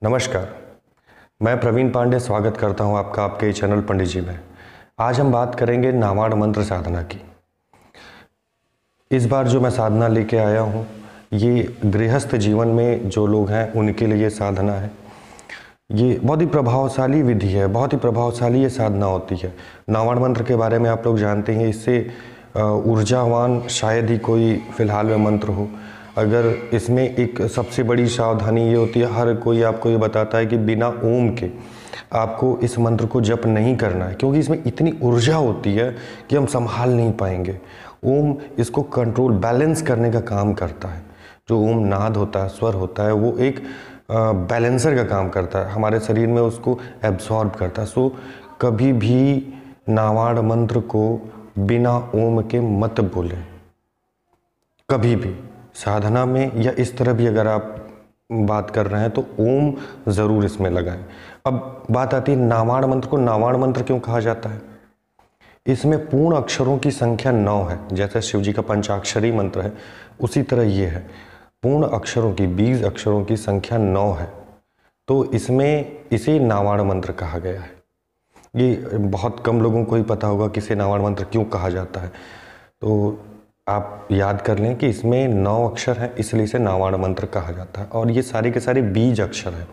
नमस्कार। मैं प्रवीण पांडे स्वागत करता हूं आपका आपके चैनल पंडित जी में। आज हम बात करेंगे नामाड़ मंत्र साधना की। इस बार जो मैं साधना लेके आया हूं ये गृहस्थ जीवन में जो लोग हैं उनके लिए साधना है। ये बहुत ही प्रभावशाली विधि है, बहुत ही प्रभावशाली ये साधना होती है। नामाड़ मंत्र के बारे में आप लोग जानते हैं, इससे ऊर्जावान शायद ही कोई फिलहाल में मंत्र हो। अगर इसमें एक सबसे बड़ी सावधानी ये होती है, हर कोई आपको ये बताता है कि बिना ओम के आपको इस मंत्र को जप नहीं करना है, क्योंकि इसमें इतनी ऊर्जा होती है कि हम संभाल नहीं पाएंगे। ओम इसको कंट्रोल बैलेंस करने का काम करता है। जो ओम नाद होता है, स्वर होता है, वो एक बैलेंसर का काम करता है, हमारे शरीर में उसको एब्जॉर्ब करता है। सो कभी भी नामाड़ मंत्र को बिना ओम के मत बोलें, कभी भी। साधना में या इस तरह भी अगर आप बात कर रहे हैं तो ओम ज़रूर इसमें लगाएं। अब बात आती है नामाड़ मंत्र को नामाड़ मंत्र क्यों कहा जाता है। इसमें पूर्ण अक्षरों की संख्या 9 है। जैसे शिव जी का पंचाक्षरी मंत्र है, उसी तरह ये है। पूर्ण अक्षरों की 20 अक्षरों की संख्या 9 है, तो इसमें इसे नामाड़ मंत्र कहा गया है। ये बहुत कम लोगों को ही पता होगा कि इसे नामाड़ मंत्र क्यों कहा जाता है। तो आप याद कर लें कि इसमें 9 अक्षर हैं, इसलिए इसे नामाड़ मंत्र कहा जाता है। और ये सारे के सारे बीज अक्षर हैं।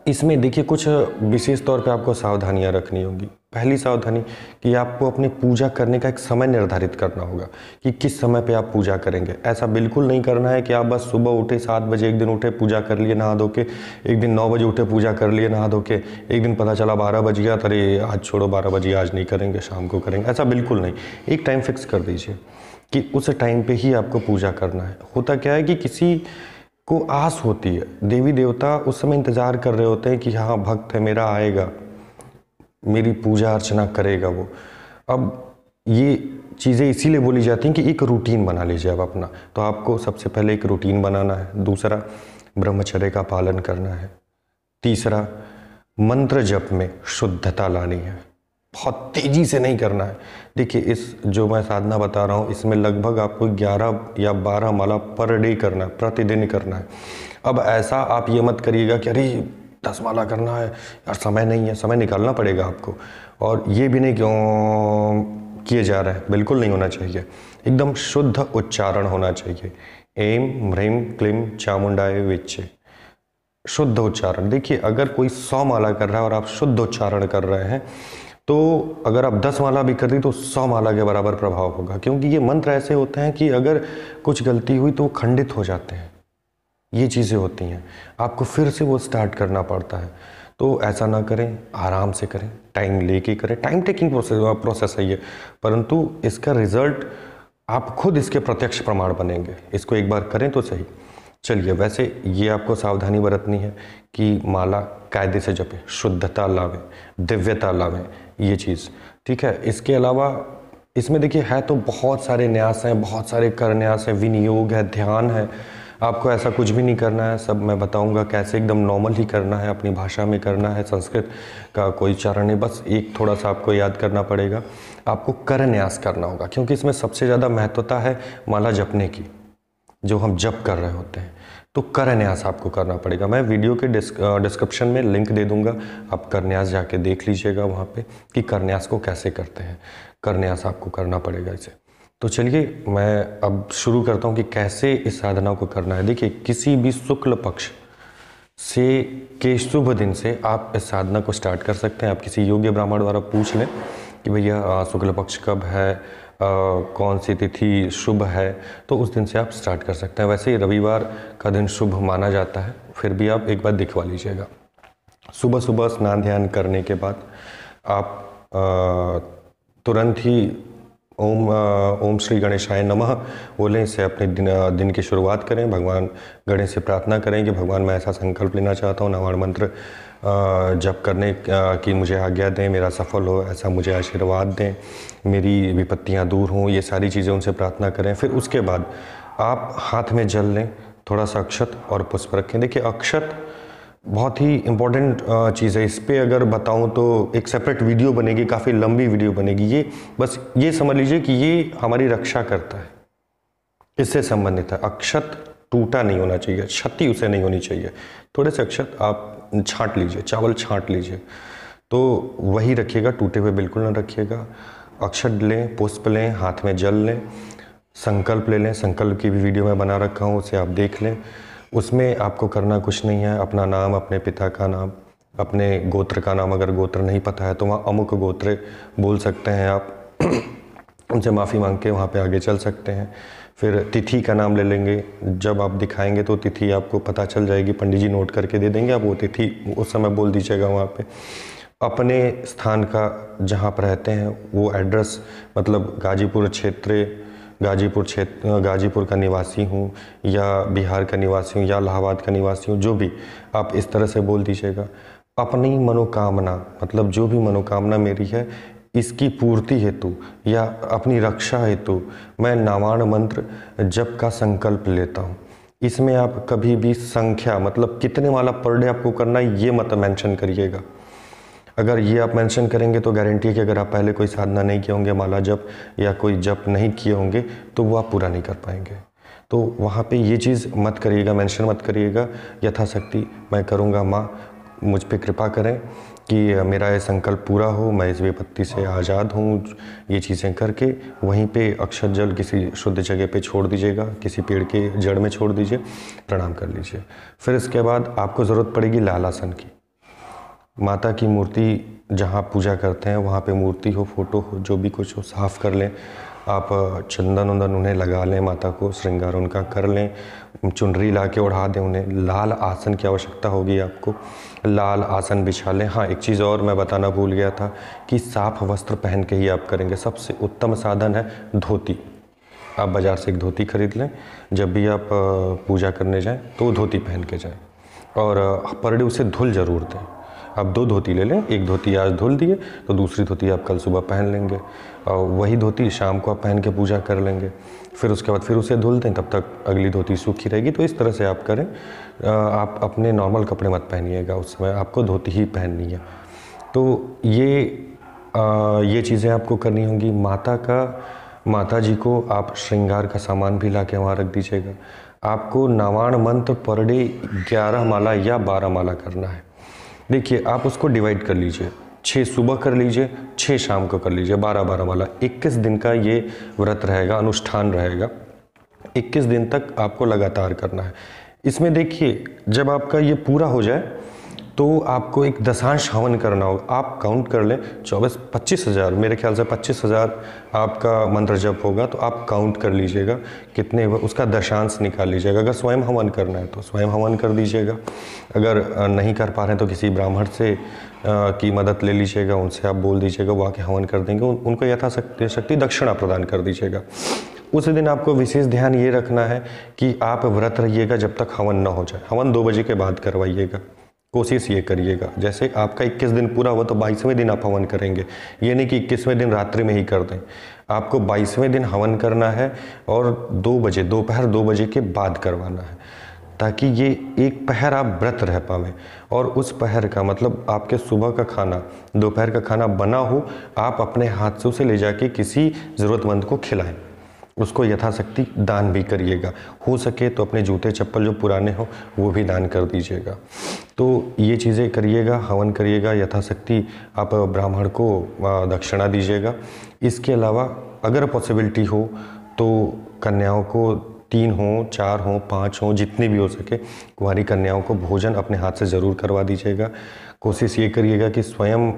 इसमें देखिए कुछ विशेष तौर पे आपको सावधानियां रखनी होगी। पहली सावधानी कि आपको अपनी पूजा करने का एक समय निर्धारित करना होगा कि किस समय पे आप पूजा करेंगे। ऐसा बिल्कुल नहीं करना है कि आप बस सुबह उठे 7 बजे, एक दिन उठे पूजा कर लिए नहा धो के, एक दिन 9 बजे उठे पूजा कर लिए नहा धो के, एक दिन पता चला 12 बज गया, अरे आज छोड़ो 12 बजे आज नहीं करेंगे, शाम को करेंगे। ऐसा बिल्कुल नहीं। एक टाइम फिक्स कर दीजिए कि उस टाइम पे ही आपको पूजा करना है। होता क्या है कि किसी को आस होती है, देवी देवता उस समय इंतज़ार कर रहे होते हैं कि हाँ भक्त है मेरा, आएगा, मेरी पूजा अर्चना करेगा वो। अब ये चीज़ें इसीलिए बोली जाती हैं कि एक रूटीन बना लीजिए आप अपना। तो आपको सबसे पहले एक रूटीन बनाना है। दूसरा, ब्रह्मचर्य का पालन करना है। तीसरा, मंत्र जप में शुद्धता लानी है, बहुत तेज़ी से नहीं करना है। देखिए इस जो मैं साधना बता रहा हूँ इसमें लगभग आपको 11 या 12 माला पर डे करना है, प्रतिदिन करना है। अब ऐसा आप ये मत करिएगा कि अरे 10 माला करना है यार, समय नहीं है। समय निकालना पड़ेगा आपको। और ये भी नहीं क्यों किए जा रहा है, बिल्कुल नहीं होना चाहिए। एकदम शुद्ध उच्चारण होना चाहिए। एम ह्रीम क्लीम चामुंडाय विच्चे, शुद्ध उच्चारण। देखिए अगर कोई 100 माला कर रहा है और आप शुद्ध उच्चारण कर रहे हैं तो अगर आप 10 माला भी कर दी तो 100 माला के बराबर प्रभाव होगा। क्योंकि ये मंत्र ऐसे होते हैं कि अगर कुछ गलती हुई तो वो खंडित हो जाते हैं। ये चीज़ें होती हैं, आपको फिर से वो स्टार्ट करना पड़ता है। तो ऐसा ना करें, आराम से करें, टाइम लेके करें। टाइम टेकिंग प्रोसेस है ये, परंतु इसका रिजल्ट आप खुद इसके प्रत्यक्ष प्रमाण बनेंगे। इसको एक बार करें तो सही। चलिए, वैसे ये आपको सावधानी बरतनी है कि माला कायदे से जपें, शुद्धता लावें, दिव्यता लावें, ये चीज़ ठीक है। इसके अलावा इसमें देखिए है तो बहुत सारे न्यास हैं, बहुत सारे कर न्यास हैं, विनियोग है, ध्यान है। आपको ऐसा कुछ भी नहीं करना है, सब मैं बताऊंगा कैसे एकदम नॉर्मल ही करना है, अपनी भाषा में करना है। संस्कृत का कोई उच्चारण नहीं, बस एक थोड़ा सा आपको याद करना पड़ेगा। आपको कर न्यास करना होगा, क्योंकि इसमें सबसे ज़्यादा महत्वता है माला जपने की, जो हम जप कर रहे होते हैं। तो कर न्यास आपको करना पड़ेगा। मैं वीडियो के डिस्क्रिप्शन में लिंक दे दूंगा, आप कर न्यास जाके देख लीजिएगा वहाँ पे कि कर न्यास को कैसे करते हैं। कर न्यास आपको करना पड़ेगा इसे। तो चलिए मैं अब शुरू करता हूँ कि कैसे इस साधना को करना है। देखिए किसी भी शुक्ल पक्ष से के शुभ दिन से आप इस साधना को स्टार्ट कर सकते हैं। आप किसी योग्य ब्राह्मण द्वारा पूछ लें कि भैया शुक्ल पक्ष कब है, कौन सी तिथि शुभ है, तो उस दिन से आप स्टार्ट कर सकते हैं। वैसे ही रविवार का दिन शुभ माना जाता है, फिर भी आप एक बार दिखवा लीजिएगा। सुबह सुबह स्नान ध्यान करने के बाद आप तुरंत ही ओम श्री गणेशाय नमः बोलें, इससे अपने दिन की शुरुआत करें। भगवान गणेश से प्रार्थना करें कि भगवान मैं ऐसा संकल्प लेना चाहता हूँ, नामाड़ मंत्र जप करने की मुझे आज्ञा दें, मेरा सफल हो ऐसा मुझे आशीर्वाद दें, मेरी विपत्तियाँ दूर हों, ये सारी चीज़ें उनसे प्रार्थना करें। फिर उसके बाद आप हाथ में जल लें, थोड़ा सा अक्षत और पुष्प रखें। देखिए अक्षत बहुत ही इम्पोर्टेंट चीज़ है। इस पर अगर बताऊं तो एक सेपरेट वीडियो बनेगी, काफ़ी लंबी वीडियो बनेगी। ये बस ये समझ लीजिए कि ये हमारी रक्षा करता है, इससे संबंधित है। अक्षत टूटा नहीं होना चाहिए, क्षति उसे नहीं होनी चाहिए। थोड़े से अक्षत आप छांट लीजिए, चावल छांट लीजिए, तो वही रखिएगा, टूटे हुए बिल्कुल ना रखिएगा। अक्षत लें, पुष्प लें, हाथ में जल लें, संकल्प ले लें। संकल्प की भी वीडियो मैं बना रखा हूँ, उसे आप देख लें। उसमें आपको करना कुछ नहीं है, अपना नाम, अपने पिता का नाम, अपने गोत्र का नाम, अगर गोत्र नहीं पता है तो वहाँ अमुक गोत्र बोल सकते हैं आप उनसे माफ़ी मांग के वहाँ पे आगे चल सकते हैं। फिर तिथि का नाम ले लेंगे, जब आप दिखाएंगे तो तिथि आपको पता चल जाएगी, पंडित जी नोट करके दे देंगे, आप वो तिथि उस समय बोल दीजिएगा। वहाँ पे अपने स्थान का जहाँ पर रहते हैं वो एड्रेस, मतलब गाजीपुर का निवासी हूँ या बिहार का निवासी हूँ या इलाहाबाद का निवासी हूँ, जो भी आप इस तरह से बोल दीजिएगा। अपनी मनोकामना, मतलब जो भी मनोकामना मेरी है इसकी पूर्ति हेतु या अपनी रक्षा हेतु मैं नामाण मंत्र जप का संकल्प लेता हूँ। इसमें आप कभी भी संख्या, मतलब कितने माला पर डे आपको करना है ये मत मेंशन करिएगा। अगर ये आप मेंशन करेंगे तो गारंटी है कि अगर आप पहले कोई साधना नहीं किए होंगे, माला जप या कोई जप नहीं किए होंगे, तो वो आप पूरा नहीं कर पाएंगे। तो वहाँ पे ये चीज़ मत करिएगा, मेंशन मत करिएगा। यथाशक्ति मैं करूँगा, माँ मुझ पे कृपा करें कि मेरा ये संकल्प पूरा हो, मैं इस विपत्ति से आज़ाद हूँ। ये चीज़ें करके वहीं पे अक्षत जल किसी शुद्ध जगह पे छोड़ दीजिएगा, किसी पेड़ के जड़ में छोड़ दीजिए, प्रणाम कर लीजिए। फिर इसके बाद आपको ज़रूरत पड़ेगी लाल आसन की। माता की मूर्ति जहाँ पूजा करते हैं वहाँ पे मूर्ति हो, फोटो हो, जो भी कुछ हो, साफ़ कर लें। आप चंदन उंदन उन्हें लगा लें, माता को श्रृंगार उनका कर लें, चुनरी ला के ओढ़ा दें उन्हें। लाल आसन की आवश्यकता होगी आपको, लाल आसन बिछा लें। हाँ, एक चीज़ और मैं बताना भूल गया था कि साफ वस्त्र पहन के ही आप करेंगे। सबसे उत्तम साधन है धोती। आप बाज़ार से एक धोती खरीद लें, जब भी आप पूजा करने जाएँ तो धोती पहन के जाएँ, और पर डे उसे धुल ज़रूर दें। आप 2 धोती ले लें, एक धोती आज धुल दिए तो दूसरी धोती आप कल सुबह पहन लेंगे, और वही धोती शाम को आप पहन के पूजा कर लेंगे। फिर उसके बाद फिर उसे धुल दें, तब तक अगली धोती सूखी रहेगी। तो इस तरह से आप करें। आप अपने नॉर्मल कपड़े मत पहनिएगा, उस समय आपको धोती ही पहननी है। तो ये चीज़ें आपको करनी होंगी। माता जी को आप श्रृंगार का सामान भी ला के वहाँ रख दीजिएगा। आपको नामाण मंत्र पर डे 11 माला या 12 माला करना है। देखिए, आप उसको डिवाइड कर लीजिए, 6 सुबह कर लीजिए, 6 शाम को कर लीजिए, 12-12 माला। 21 दिन का ये व्रत रहेगा, अनुष्ठान रहेगा। 21 दिन तक आपको लगातार करना है। इसमें देखिए, जब आपका ये पूरा हो जाए तो आपको एक दशांश हवन करना होगा। आप काउंट कर लें, 25 हज़ार, मेरे ख्याल से 25 हज़ार आपका मंत्र जप होगा, तो आप काउंट कर लीजिएगा कितने, उसका दशांश निकाल लीजिएगा। अगर स्वयं हवन करना है तो स्वयं हवन कर दीजिएगा। अगर नहीं कर पा रहे हैं तो किसी ब्राह्मण से की मदद ले लीजिएगा, उनसे आप बोल दीजिएगा, वो आके हवन कर देंगे। उनको यथाशक्ति दक्षिणा प्रदान कर दीजिएगा। उस दिन आपको विशेष ध्यान ये रखना है कि आप व्रत रहिएगा जब तक हवन ना हो जाए। हवन 2 बजे के बाद करवाइएगा, कोशिश ये करिएगा। जैसे आपका 21 दिन पूरा हुआ तो 22वें दिन आप हवन करेंगे, ये नहीं कि 21वें दिन रात्रि में ही कर दें। आपको 22वें दिन हवन करना है और 2 बजे, दोपहर 2 बजे के बाद करवाना है, ताकि ये एक पहर आप व्रत रह पावें। और उस पहर का मतलब आपके सुबह का खाना, दोपहर का खाना बना हो, आप अपने हाथ से उसे ले जाके किसी ज़रूरतमंद को खिलाएं, उसको यथाशक्ति दान भी करिएगा। हो सके तो अपने जूते चप्पल जो पुराने हो वो भी दान कर दीजिएगा। तो ये चीज़ें करिएगा, हवन करिएगा, यथाशक्ति आप ब्राह्मण को दक्षिणा दीजिएगा। इसके अलावा अगर पॉसिबिलिटी हो तो कन्याओं को 3 हो, 4 हो, 5 हो, जितनी भी हो सके, कुंवारी कन्याओं को भोजन अपने हाथ से ज़रूर करवा दीजिएगा। कोशिश ये करिएगा कि स्वयं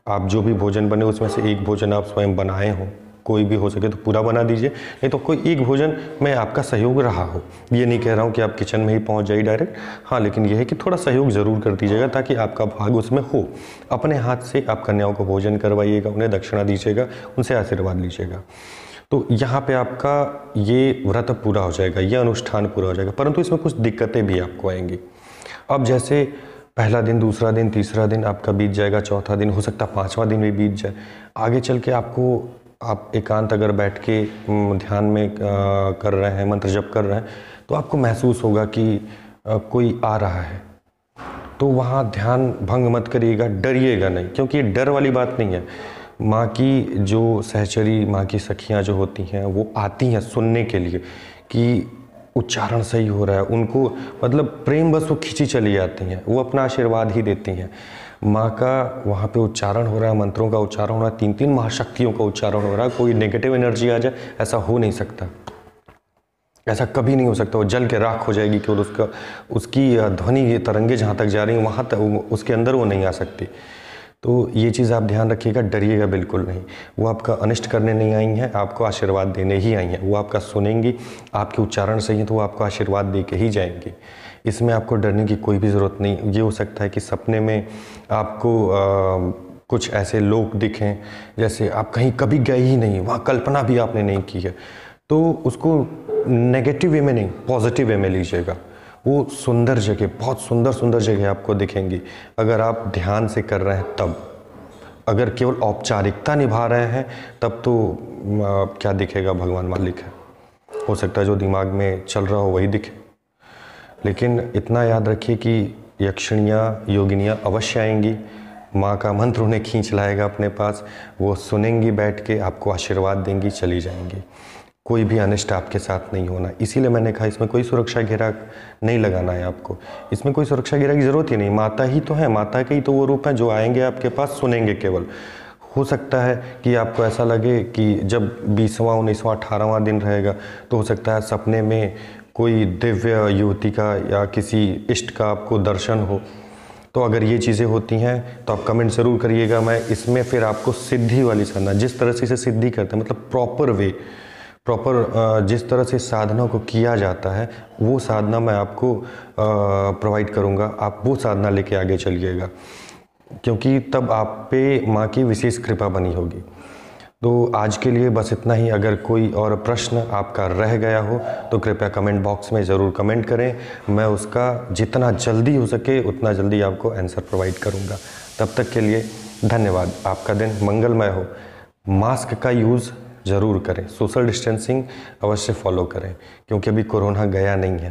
आप जो भी भोजन बने उसमें से एक भोजन आप स्वयं बनाए हों। कोई भी हो सके तो पूरा बना दीजिए, नहीं तो कोई एक भोजन में आपका सहयोग रहा हो। ये नहीं कह रहा हूँ कि आप किचन में ही पहुँच जाइए डायरेक्ट, हाँ, लेकिन यह है कि थोड़ा सहयोग ज़रूर कर दीजिएगा ताकि आपका भाग उसमें हो। अपने हाथ से आप कन्याओं को भोजन करवाइएगा, उन्हें दक्षिणा दीजिएगा, उनसे आशीर्वाद लीजिएगा। तो यहाँ पे आपका ये व्रत पूरा हो जाएगा, ये अनुष्ठान पूरा हो जाएगा। परंतु इसमें कुछ दिक्कतें भी आपको आएंगी। अब जैसे पहला दिन, दूसरा दिन, तीसरा दिन आपका बीत जाएगा, चौथा दिन, हो सकता है 5वां दिन भी बीत जाए। आगे चल के आप एकांत अगर बैठ के ध्यान में कर रहे हैं, मंत्र जप कर रहे हैं, तो आपको महसूस होगा कि कोई आ रहा है, तो वहाँ ध्यान भंग मत करिएगा, डरिएगा नहीं, क्योंकि ये डर वाली बात नहीं है। माँ की जो सहचरी, माँ की सखियाँ जो होती हैं वो आती हैं सुनने के लिए कि उच्चारण सही हो रहा है, उनको मतलब प्रेम बस वो खींची चली जाती हैं, वो अपना आशीर्वाद ही देती हैं। माँ का वहाँ पे उच्चारण हो रहा है, मंत्रों का उच्चारण हो रहा है, 3-3 महाशक्तियों का उच्चारण हो रहा है। कोई नेगेटिव एनर्जी आ जाए ऐसा हो नहीं सकता, ऐसा कभी नहीं हो सकता। वो जल के राख हो जाएगी केवल उसकी ध्वनि, ये तरंगे जहाँ तक जा रही हैं वहाँ तक उसके अंदर वो नहीं आ सकती। तो ये चीज़ आप ध्यान रखिएगा, डरिएगा बिल्कुल नहीं। वो आपका अनिष्ट करने नहीं आई हैं, आपको आशीर्वाद देने ही आई हैं। वो आपका सुनेंगी, आपके उच्चारण सही है तो वो आपको आशीर्वाद दे के ही जाएंगी। इसमें आपको डरने की कोई भी ज़रूरत नहीं। ये हो सकता है कि सपने में आपको कुछ ऐसे लोग दिखें जैसे आप कहीं कभी गए ही नहीं, वहाँ कल्पना भी आपने नहीं की है, तो उसको नेगेटिव वे में नहीं, पॉजिटिव वे में लीजिएगा। वो सुंदर जगह, बहुत सुंदर सुंदर जगह आपको दिखेंगी अगर आप ध्यान से कर रहे हैं तब। अगर केवल औपचारिकता निभा रहे हैं तब तो क्या दिखेगा, भगवान मालिक है। हो सकता है जो दिमाग में चल रहा हो वही दिखे। लेकिन इतना याद रखिए कि यक्षिणियाँ, योगिनियाँ अवश्य आएंगी। माँ का मंत्र उन्हें खींच लाएगा अपने पास, वो सुनेंगी बैठ के, आपको आशीर्वाद देंगी, चली जाएंगी। कोई भी अनिष्ट आपके साथ नहीं होना। इसीलिए मैंने कहा इसमें कोई सुरक्षा घेरा नहीं लगाना है आपको, इसमें कोई सुरक्षा घेरा की ज़रूरत ही नहीं। माता ही तो है, माता के ही तो वो रूप हैं जो आएंगे आपके पास, सुनेंगे केवल। हो सकता है कि आपको ऐसा लगे कि जब 20वां, 19वां, 18वां दिन रहेगा तो हो सकता है सपने में कोई दिव्य युवती का या किसी इष्ट का आपको दर्शन हो। तो अगर ये चीज़ें होती हैं तो आप कमेंट ज़रूर करिएगा। मैं इसमें फिर आपको सिद्धि वाली साधना, जिस तरह से इसे सिद्धि करते हैं, मतलब प्रॉपर जिस तरह से साधना को किया जाता है वो साधना मैं आपको प्रोवाइड करूँगा। आप वो साधना लेके आगे चलिएगा, क्योंकि तब आप पे माँ की विशेष कृपा बनी होगी। तो आज के लिए बस इतना ही। अगर कोई और प्रश्न आपका रह गया हो तो कृपया कमेंट बॉक्स में ज़रूर कमेंट करें, मैं उसका जितना जल्दी हो सके उतना जल्दी आपको आंसर प्रोवाइड करूँगा। तब तक के लिए धन्यवाद। आपका दिन मंगलमय हो। मास्क का यूज़ ज़रूर करें, सोशल डिस्टेंसिंग अवश्य फॉलो करें, क्योंकि अभी कोरोना गया नहीं है।